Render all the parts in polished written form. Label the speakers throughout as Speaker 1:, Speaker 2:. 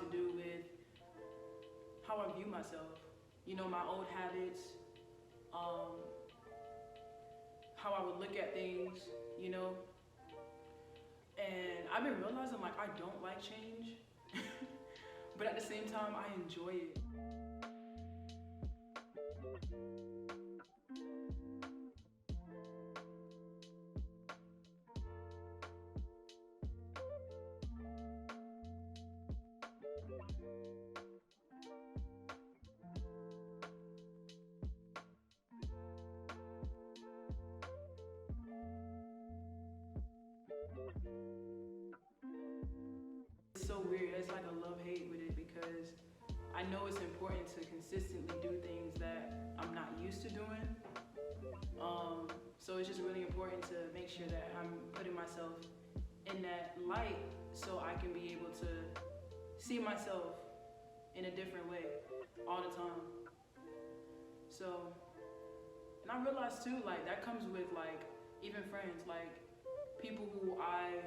Speaker 1: to do with how I view myself. You know, my old habits, how I would look at things, you know. And I've been realizing like I don't like change, but at the same time I enjoy it. It's so weird. It's like a love-hate with it because I know it's important to consistently do things that I'm not used to doing. So it's just really important to make sure that I'm putting myself in that light so I can be able to see myself in a different way all the time. So, and I realized too, like that comes with like even friends, like people who I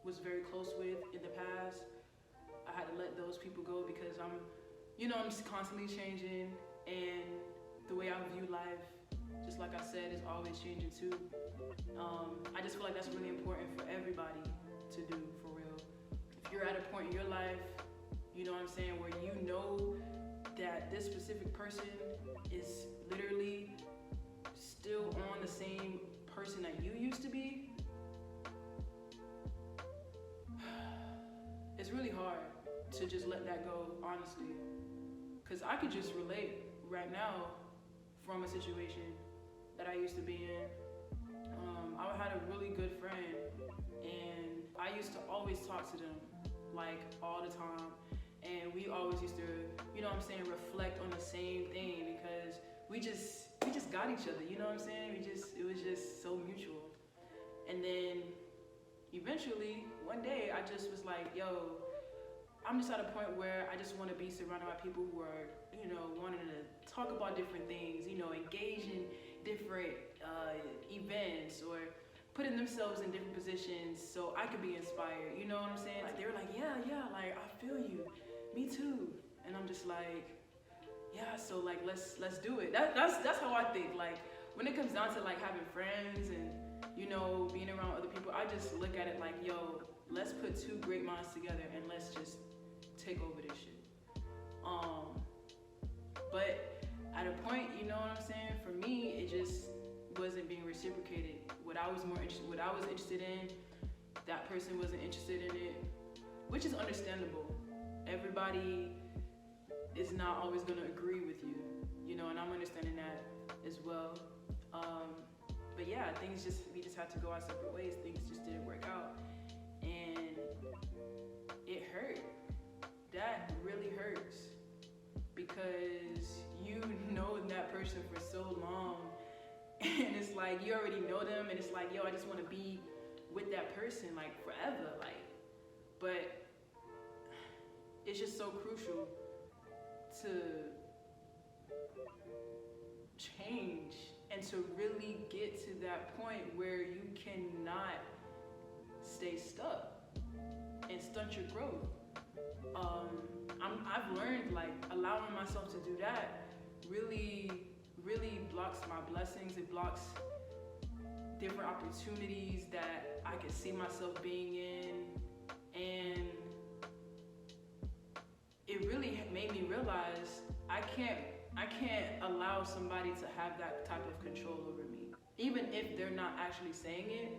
Speaker 1: was very close with in the past. I had to let those people go because I'm just constantly changing, and the way I view life, just like I said, is always changing too. I just feel like that's really important for everybody to do, for real. If you're at a point in your life, you know what I'm saying, where you know that this specific person is literally still on the same person that you used to be, it's really hard to just let that go, honestly. Because I could just relate right now from a situation that I used to be in. I had a really good friend, and I used to always talk to them, like all the time. And we always used to, reflect on the same thing because we just got each other, you know what I'm saying? It was just so mutual. And then eventually, one day, I just was like, yo, I'm just at a point where I just want to be surrounded by people who are, wanting to talk about different things, engage in different events or putting themselves in different positions so I could be inspired, you know what I'm saying? Like they were like, yeah, like I feel you, me too. And I'm just like, yeah, so like let's do it. That's how I think. Like when it comes down to like having friends and being around other people, I just look at it like, yo, let's put two great minds together and let's just take over this shit. But at a point, you know what I'm saying? For me, it just wasn't being reciprocated. What I was interested in, that person wasn't interested in it, which is understandable. Everybody is not always gonna agree with you, and I'm understanding that as well. But yeah, we just had to go our separate ways. Things just didn't work out, and it hurt. That really hurts because you know that person for so long, and it's like you already know them, and it's like, yo, I just want to be with that person like forever, like. But it's just so crucial to change and to really get to that point where you cannot stay stuck and stunt your growth. I've learned like allowing myself to do that really blocks my blessings. It blocks different opportunities that I could see myself being in, and it really made me realize I can't allow somebody to have that type of control over me. Even if they're not actually saying it,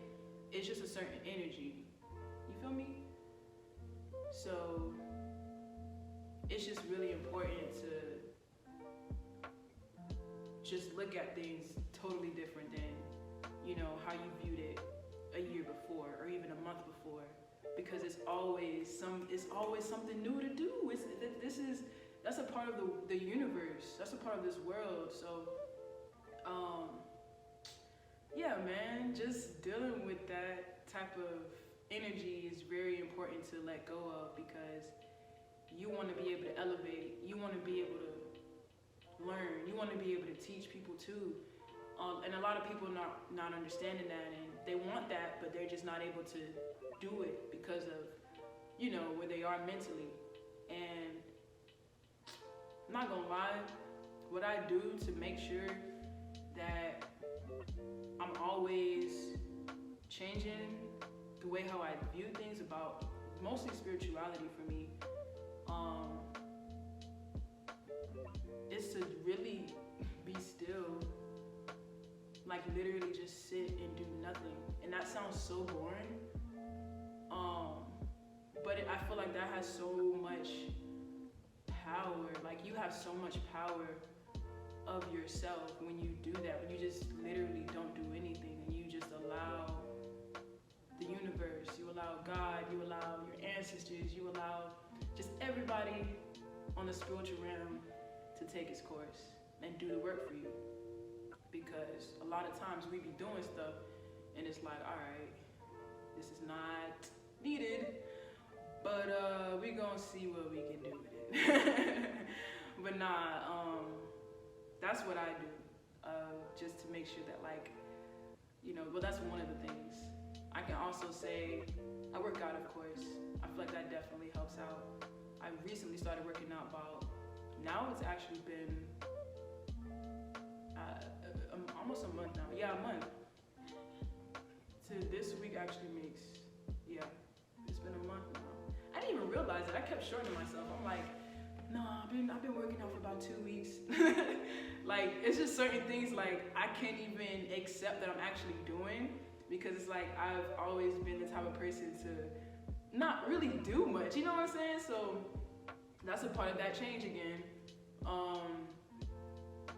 Speaker 1: it's just a certain energy. You feel me? So it's just really important to just look at things totally different than, how you viewed it a year before or even a month before, because it's always something new to do. That's a part of the universe. That's a part of this world. So, yeah, man, just dealing with that type of energy is very important to let go of, because you want to be able to elevate. You want to be able to learn. You want to be able to teach people too. And a lot of people not understanding that, and they want that, but they're just not able to do it because of, where they are mentally. I'm not gonna lie, what I do to make sure that I'm always changing the way how I view things about mostly spirituality for me, is to really be still, like literally just sit and do nothing. And that sounds so boring, but I feel like that has so much power. Like you have so much power of yourself when you do that, when you just literally don't do anything and you just allow the universe, you allow God, you allow your ancestors, you allow just everybody on the spiritual realm to take its course and do the work for you. Because a lot of times we be doing stuff and it's like, all right, this is not needed, but we gonna see what we can do with it. But nah, that's what I do, just to make sure that, like, you know, well, that's one of the things. I can also say I work out, of course. I feel like that definitely helps out. I recently started working out now it's actually been almost a month now. Yeah, a month. To this week actually makes, yeah, it's been a month now. I didn't even realize it. I kept shortening myself. I'm like, nah, I've been working out for about 2 weeks. Like, it's just certain things like I can't even accept that I'm actually doing, because it's like I've always been the type of person to not really do much, you know what I'm saying? So that's a part of that change again.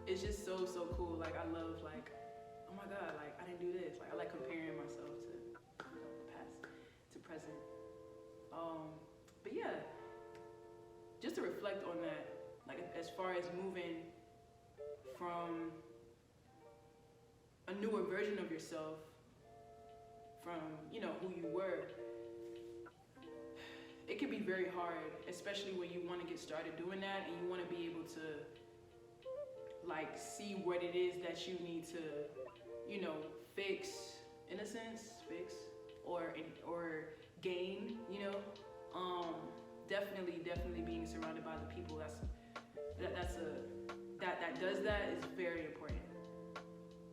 Speaker 1: It's just so cool. Like, I love, like, oh my God, like, I didn't do this. Like, I like comparing myself to, you know, past to present. But yeah, just to reflect on that, like, as far as moving from a newer version of yourself, from, you know, who you were, it can be very hard, especially when you want to get started doing that and you want to be able to, like, see what it is that you need to, you know, fix, in a sense, or gain, you know. Definitely being surrounded by the people that does that is very important.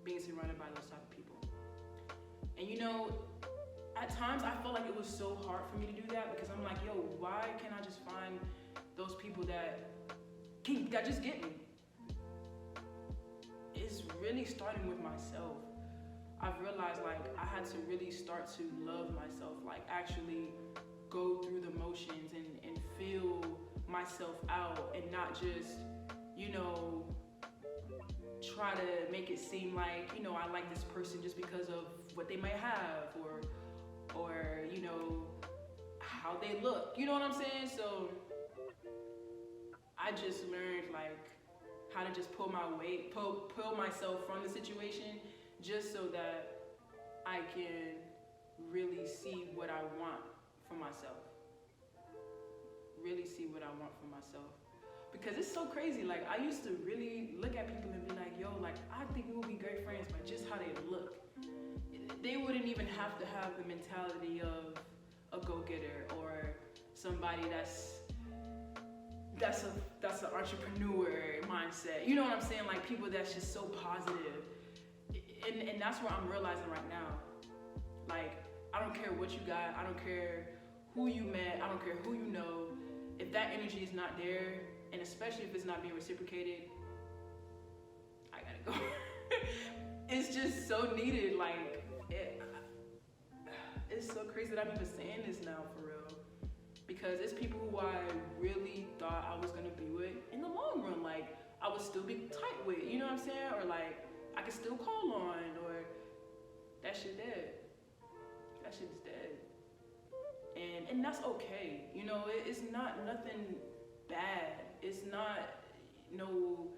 Speaker 1: Being surrounded by those type of people. And you know, at times I felt like it was so hard for me to do that, because I'm like, yo, why can't I just find those people that just get me? It's really starting with myself. I've realized, like, I had to really start to love myself, like actually go through the motions and feel myself out, and not just, you know, try to make it seem like, you know, I like this person just because of what they might have, or you know, how they look, you know what I'm saying? So I just learned, like, how to just pull myself from the situation, just so that I can really see what I want for myself. Really see what I want for myself. Because it's so crazy. Like, I used to really look at people and be like, yo, like, I think we would be great friends by just how they look. They wouldn't even have to have the mentality of a go-getter or somebody that's an entrepreneur mindset. You know what I'm saying? Like, people that's just so positive. And that's what I'm realizing right now. Like, I don't care what you got. I don't care who you met. I don't care who you know. If that energy is not there, and especially if it's not being reciprocated, I gotta go. It's just so needed. Like, it's so crazy that I'm even saying this now, for real. Because it's people who I really thought I was gonna be with in the long run. Like, I would still be tight with, you know what I'm saying? Or like, I could still call on, or that shit dead. That shit is dead. And that's okay. You know, it's not nothing bad. It's not no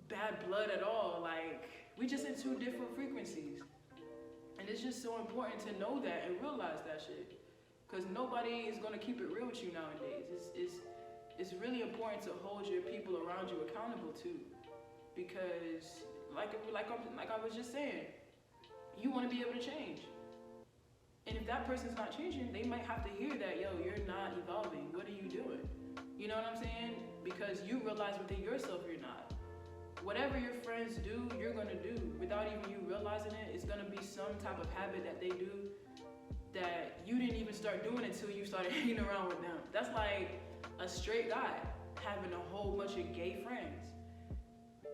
Speaker 1: bad blood at all. Like, we just in two different frequencies. And it's just so important to know that and realize that shit. Because nobody is going to keep it real with you nowadays. It's really important to hold your people around you accountable too. Because like I was just saying, you want to be able to change. And if that person's not changing, they might have to hear that, yo, you're not evolving. What are you doing? You know what I'm saying? because you realize within yourself you're not. Whatever your friends do, you're gonna do. Without even you realizing it, it's gonna be some type of habit that they do that you didn't even start doing until you started hanging around with them. That's like a straight guy having a whole bunch of gay friends.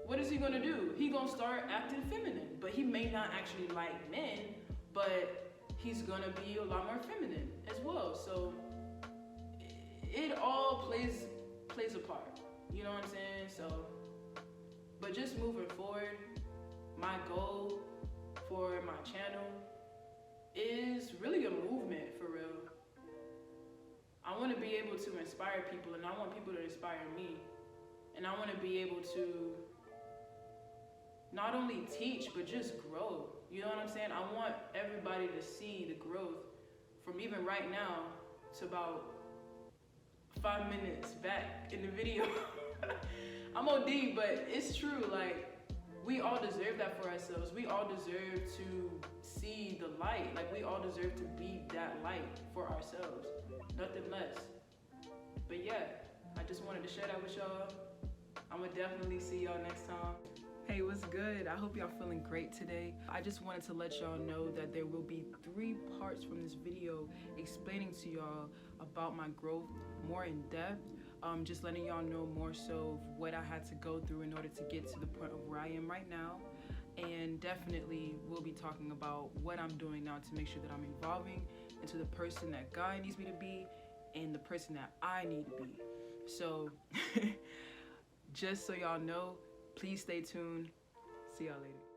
Speaker 1: What is he gonna do? He gonna start acting feminine, but he may not actually like men, but he's gonna be a lot more feminine as well. So it all plays a part. You know what I'm saying? So, but just moving forward, my goal for my channel is really a movement for real. I want to be able to inspire people, and I want people to inspire me. And I want to be able to not only teach, but just grow. You know what I'm saying? I want everybody to see the growth from even right now to about 5 minutes back in the video. I'm OD, but it's true. Like, we all deserve that for ourselves. We all deserve to see the light. Like, we all deserve to be that light for ourselves. Nothing less. But yeah, I just wanted to share that with y'all. I'm gonna definitely see y'all next time. Hey, what's good? I hope y'all feeling great today. I just wanted to let y'all know that there will be 3 parts from this video explaining to y'all about my growth more in depth. Just letting y'all know more so of what I had to go through in order to get to the point of where I am right now. And definitely we'll be talking about what I'm doing now to make sure that I'm evolving into the person that God needs me to be and the person that I need to be. So just so y'all know, please stay tuned. See y'all later.